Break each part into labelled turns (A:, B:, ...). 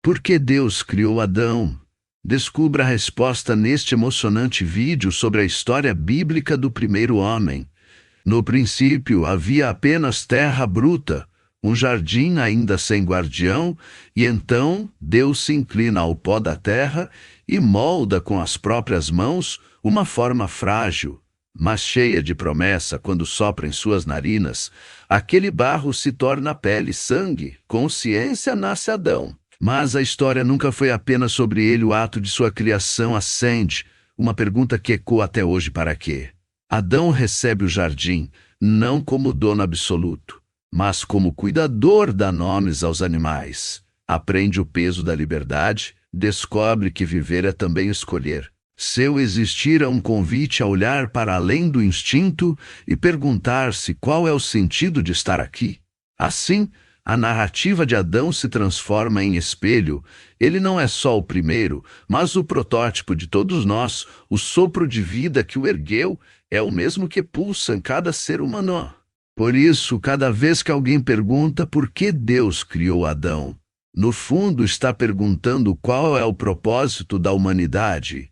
A: Por que Deus criou Adão? Descubra a resposta neste emocionante vídeo sobre a história bíblica do primeiro homem. No princípio havia apenas terra bruta, um jardim ainda sem guardião, e então Deus se inclina ao pó da terra e molda com as próprias mãos uma forma frágil, mas cheia de promessa. Quando sopra em suas narinas, aquele barro se torna pele e sangue, consciência, nasce Adão. Mas a história nunca foi apenas sobre ele. O ato de sua criação acende uma pergunta que ecoa até hoje: para quê? Adão recebe o jardim, não como dono absoluto, mas como cuidador. Dá nomes aos animais, aprende o peso da liberdade, descobre que viver é também escolher. Seu existir é um convite a olhar para além do instinto e perguntar-se qual é o sentido de estar aqui. Assim, a narrativa de Adão se transforma em espelho. Ele não é só o primeiro, mas o protótipo de todos nós. O sopro de vida que o ergueu é o mesmo que pulsa em cada ser humano. Por isso, cada vez que alguém pergunta por que Deus criou Adão, no fundo está perguntando qual é o propósito da humanidade.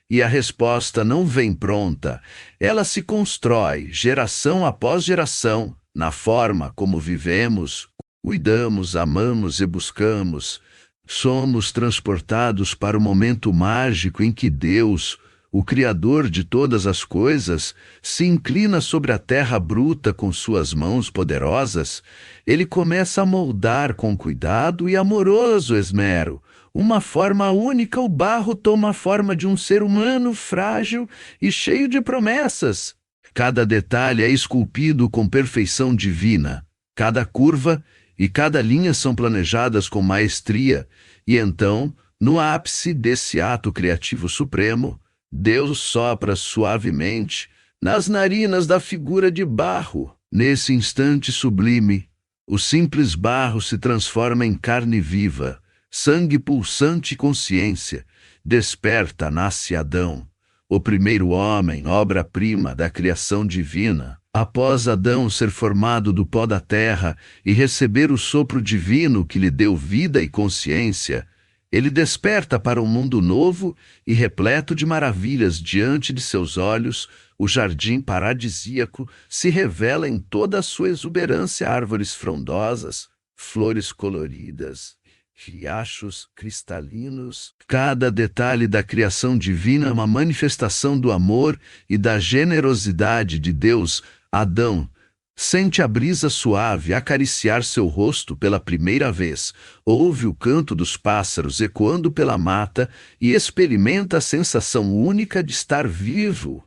A: E a resposta não vem pronta, ela se constrói, geração após geração, na forma como vivemos, cuidamos, amamos e buscamos. Somos transportados para o momento mágico em que Deus, o Criador de todas as coisas, se inclina sobre a terra bruta com suas mãos poderosas. Ele começa a moldar com cuidado e amoroso esmero uma forma única. O barro toma a forma de um ser humano frágil e cheio de promessas. Cada detalhe é esculpido com perfeição divina. Cada curva e cada linha são planejadas com maestria. E então, no ápice desse ato criativo supremo, Deus sopra suavemente nas narinas da figura de barro. Nesse instante sublime, o simples barro se transforma em carne viva, sangue pulsante e consciência. Desperta, nasce Adão, o primeiro homem, obra-prima da criação divina. Após Adão ser formado do pó da terra e receber o sopro divino que lhe deu vida e consciência, ele desperta para um mundo novo e repleto de maravilhas. Diante de seus olhos, o jardim paradisíaco se revela em toda a sua exuberância: árvores frondosas, flores coloridas, riachos cristalinos. Cada detalhe da criação divina é uma manifestação do amor e da generosidade de Deus. Adão sente a brisa suave acariciar seu rosto pela primeira vez, ouve o canto dos pássaros ecoando pela mata e experimenta a sensação única de estar vivo.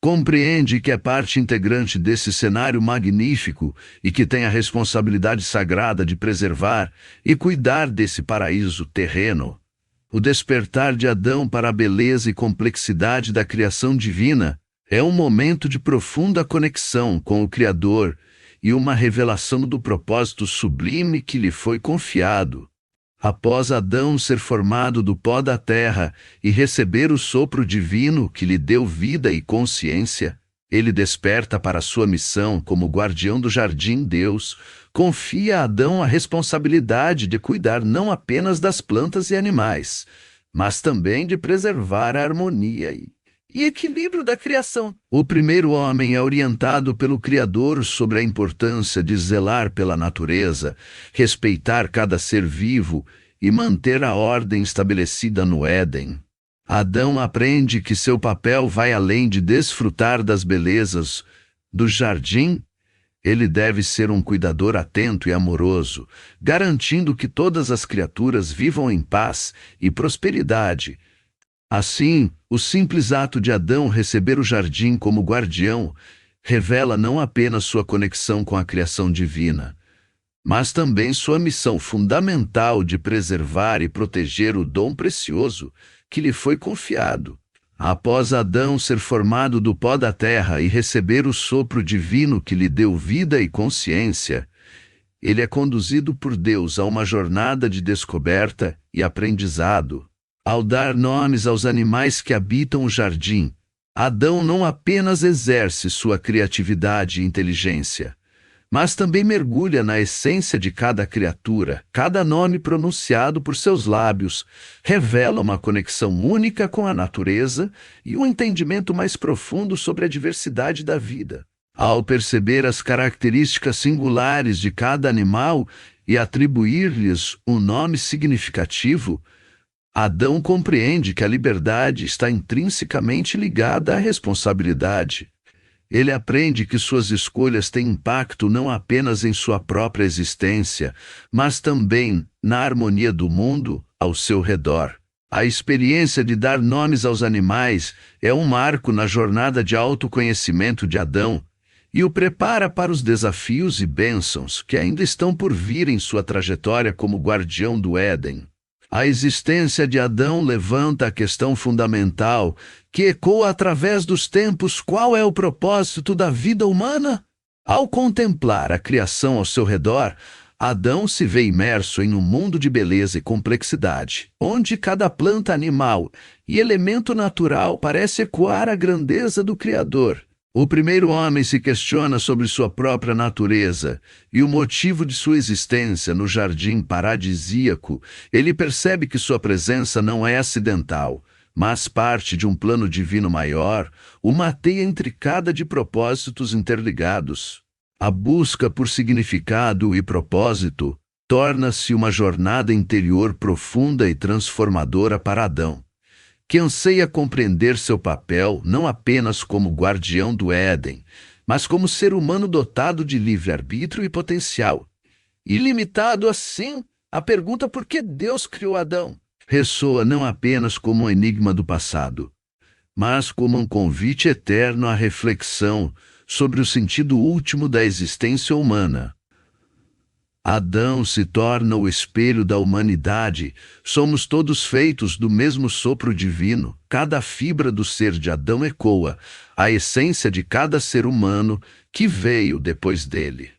A: Compreende que é parte integrante desse cenário magnífico e que tem a responsabilidade sagrada de preservar e cuidar desse paraíso terreno. O despertar de Adão para a beleza e complexidade da criação divina é um momento de profunda conexão com o Criador e uma revelação do propósito sublime que lhe foi confiado. Após Adão ser formado do pó da terra e receber o sopro divino que lhe deu vida e consciência, ele desperta para sua missão como guardião do jardim. Deus confia a Adão a responsabilidade de cuidar não apenas das plantas e animais, mas também de preservar a harmonia e equilíbrio da criação. O primeiro homem é orientado pelo Criador sobre a importância de zelar pela natureza, respeitar cada ser vivo e manter a ordem estabelecida no Éden. Adão aprende que seu papel vai além de desfrutar das belezas do jardim. Ele deve ser um cuidador atento e amoroso, garantindo que todas as criaturas vivam em paz e prosperidade. Assim, o simples ato de Adão receber o jardim como guardião revela não apenas sua conexão com a criação divina, mas também sua missão fundamental de preservar e proteger o dom precioso que lhe foi confiado. Após Adão ser formado do pó da terra e receber o sopro divino que lhe deu vida e consciência, ele é conduzido por Deus a uma jornada de descoberta e aprendizado. Ao dar nomes aos animais que habitam o jardim, Adão não apenas exerce sua criatividade e inteligência, mas também mergulha na essência de cada criatura. Cada nome pronunciado por seus lábios revela uma conexão única com a natureza e um entendimento mais profundo sobre a diversidade da vida. Ao perceber as características singulares de cada animal e atribuir-lhes um nome significativo, Adão compreende que a liberdade está intrinsecamente ligada à responsabilidade. Ele aprende que suas escolhas têm impacto não apenas em sua própria existência, mas também na harmonia do mundo ao seu redor. A experiência de dar nomes aos animais é um marco na jornada de autoconhecimento de Adão e o prepara para os desafios e bênçãos que ainda estão por vir em sua trajetória como guardião do Éden. A existência de Adão levanta a questão fundamental que ecoa através dos tempos: qual é o propósito da vida humana? Ao contemplar a criação ao seu redor, Adão se vê imerso em um mundo de beleza e complexidade, onde cada planta, animal e elemento natural parece ecoar a grandeza do Criador. O primeiro homem se questiona sobre sua própria natureza e o motivo de sua existência no jardim paradisíaco. Ele percebe que sua presença não é acidental, mas parte de um plano divino maior, uma teia intricada de propósitos interligados. A busca por significado e propósito torna-se uma jornada interior profunda e transformadora para Adão, que anseia compreender seu papel não apenas como guardião do Éden, mas como ser humano dotado de livre-arbítrio e potencial. Ilimitado assim, a pergunta por que Deus criou Adão ressoa não apenas como um enigma do passado, mas como um convite eterno à reflexão sobre o sentido último da existência humana. Adão se torna o espelho da humanidade. Somos todos feitos do mesmo sopro divino. Cada fibra do ser de Adão ecoa a essência de cada ser humano que veio depois dele.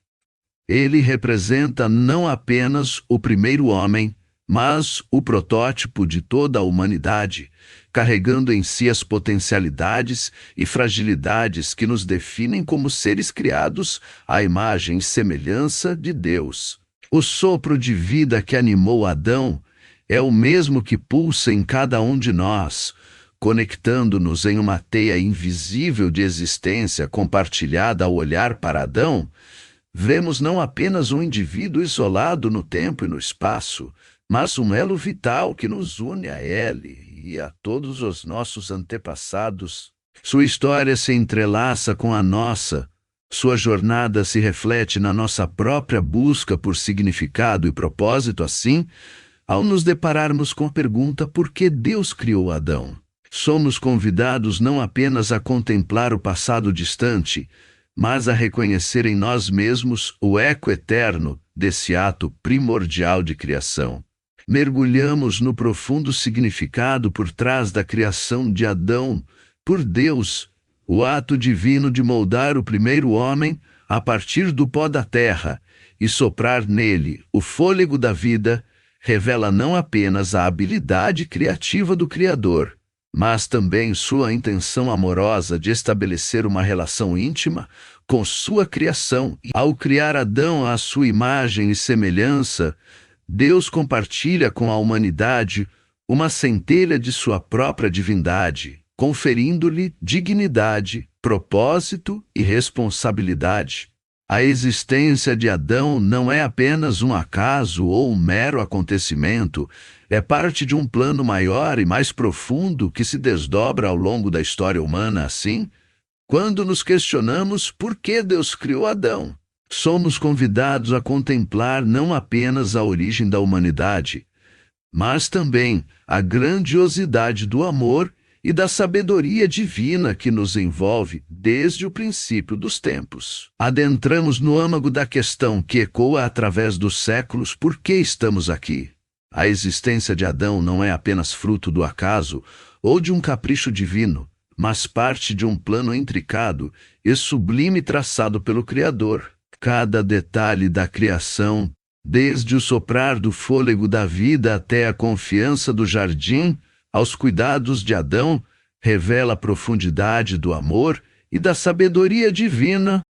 A: Ele representa não apenas o primeiro homem, mas o protótipo de toda a humanidade, carregando em si as potencialidades e fragilidades que nos definem como seres criados à imagem e semelhança de Deus. O sopro de vida que animou Adão é o mesmo que pulsa em cada um de nós, conectando-nos em uma teia invisível de existência compartilhada. Ao olhar para Adão, vemos não apenas um indivíduo isolado no tempo e no espaço, mas um elo vital que nos une a ele e a todos os nossos antepassados. Sua história se entrelaça com a nossa. Sua jornada se reflete na nossa própria busca por significado e propósito. Assim, ao nos depararmos com a pergunta por que Deus criou Adão, somos convidados não apenas a contemplar o passado distante, mas a reconhecer em nós mesmos o eco eterno desse ato primordial de criação. Mergulhamos no profundo significado por trás da criação de Adão por Deus. O ato divino de moldar o primeiro homem a partir do pó da terra e soprar nele o fôlego da vida revela não apenas a habilidade criativa do Criador, mas também sua intenção amorosa de estabelecer uma relação íntima com sua criação. Ao criar Adão à sua imagem e semelhança, Deus compartilha com a humanidade uma centelha de sua própria divindade, conferindo-lhe dignidade, propósito e responsabilidade. A existência de Adão não é apenas um acaso ou um mero acontecimento, é parte de um plano maior e mais profundo que se desdobra ao longo da história humana. Assim, quando nos questionamos por que Deus criou Adão, somos convidados a contemplar não apenas a origem da humanidade, mas também a grandiosidade do amor e da sabedoria divina que nos envolve desde o princípio dos tempos. Adentramos no âmago da questão que ecoa através dos séculos: por que estamos aqui? A existência de Adão não é apenas fruto do acaso ou de um capricho divino, mas parte de um plano intricado e sublime traçado pelo Criador. Cada detalhe da criação, desde o soprar do fôlego da vida até a confiança do jardim, aos cuidados de Adão, revela a profundidade do amor e da sabedoria divina.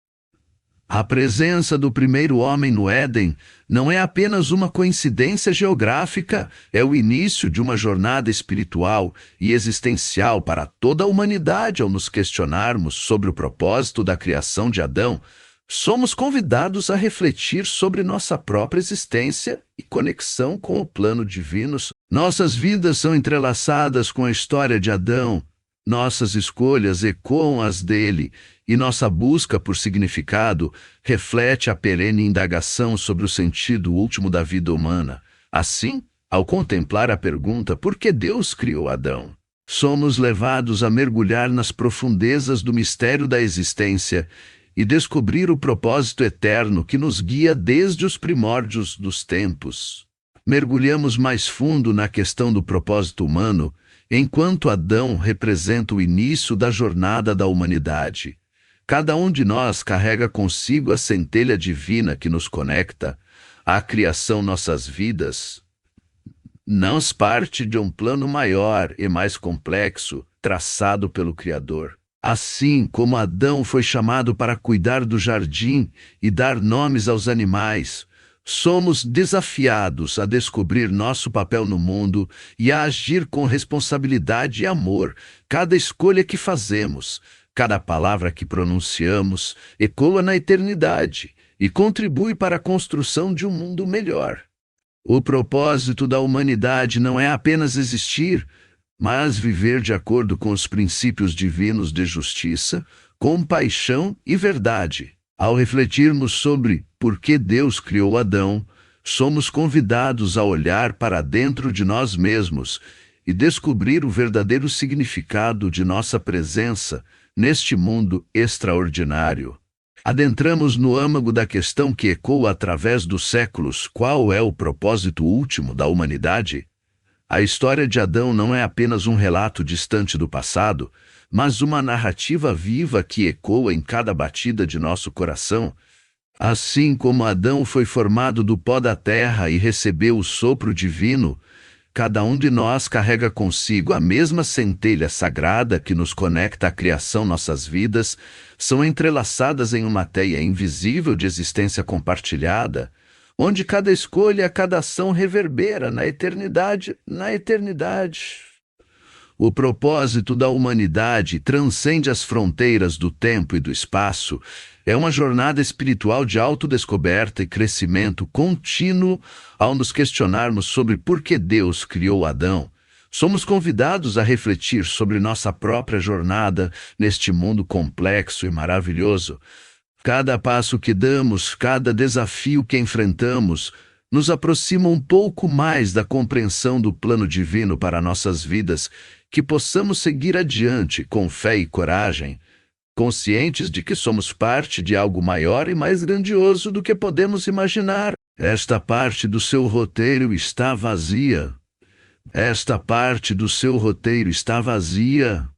A: A presença do primeiro homem no Éden não é apenas uma coincidência geográfica, é o início de uma jornada espiritual e existencial para toda a humanidade. Ao nos questionarmos sobre o propósito da criação de Adão, somos convidados a refletir sobre nossa própria existência e conexão com o plano divino. Nossas vidas são entrelaçadas com a história de Adão. Nossas escolhas ecoam as dele, e nossa busca por significado reflete a perene indagação sobre o sentido último da vida humana. Assim, ao contemplar a pergunta por que Deus criou Adão, somos levados a mergulhar nas profundezas do mistério da existência e descobrir o propósito eterno que nos guia desde os primórdios dos tempos. Mergulhamos mais fundo na questão do propósito humano, enquanto Adão representa o início da jornada da humanidade. Cada um de nós carrega consigo a centelha divina que nos conecta à criação. Nossas vidas não faz parte de um plano maior e mais complexo traçado pelo Criador. Assim como Adão foi chamado para cuidar do jardim e dar nomes aos animais, somos desafiados a descobrir nosso papel no mundo e a agir com responsabilidade e amor. Cada escolha que fazemos, cada palavra que pronunciamos, ecoa na eternidade e contribui para a construção de um mundo melhor. O propósito da humanidade não é apenas existir, mas viver de acordo com os princípios divinos de justiça, compaixão e verdade. Ao refletirmos sobre por que Deus criou Adão, somos convidados a olhar para dentro de nós mesmos e descobrir o verdadeiro significado de nossa presença neste mundo extraordinário. Adentramos no âmago da questão que ecoa através dos séculos: qual é o propósito último da humanidade? A história de Adão não é apenas um relato distante do passado, mas uma narrativa viva que ecoa em cada batida de nosso coração. Assim como Adão foi formado do pó da terra e recebeu o sopro divino, cada um de nós carrega consigo a mesma centelha sagrada que nos conecta à criação. Nossas vidas são entrelaçadas em uma teia invisível de existência compartilhada, onde cada escolha, cada ação reverbera na eternidade. O propósito da humanidade transcende as fronteiras do tempo e do espaço. É uma jornada espiritual de autodescoberta e crescimento contínuo. Ao nos questionarmos sobre por que Deus criou Adão, somos convidados a refletir sobre nossa própria jornada neste mundo complexo e maravilhoso. Cada passo que damos, cada desafio que enfrentamos, nos aproxima um pouco mais da compreensão do plano divino para nossas vidas, que possamos seguir adiante com fé e coragem, conscientes de que somos parte de algo maior e mais grandioso do que podemos imaginar. Esta parte do seu roteiro está vazia. Esta parte do seu roteiro está vazia.